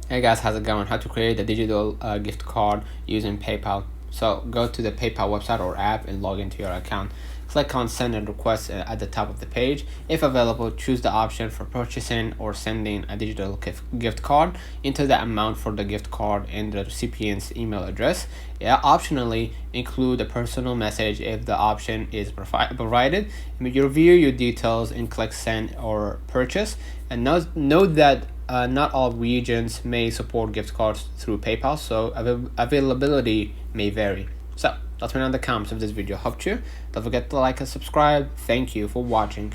Hey guys, how's it going? How to create a digital gift card using PayPal. So go to the PayPal website or app and log into your account. Click on send and request at the top of the page. If available, choose the option for purchasing or sending a digital gift card. Enter the amount for the gift card and the recipient's email address. Yeah, optionally include a personal message if the option is provided. Review your details and click send or purchase. And note that not all regions may support gift cards through PayPal, so availability may vary. So let me know in the comments if this video helped you. Don't forget to like and subscribe. Thank you for watching.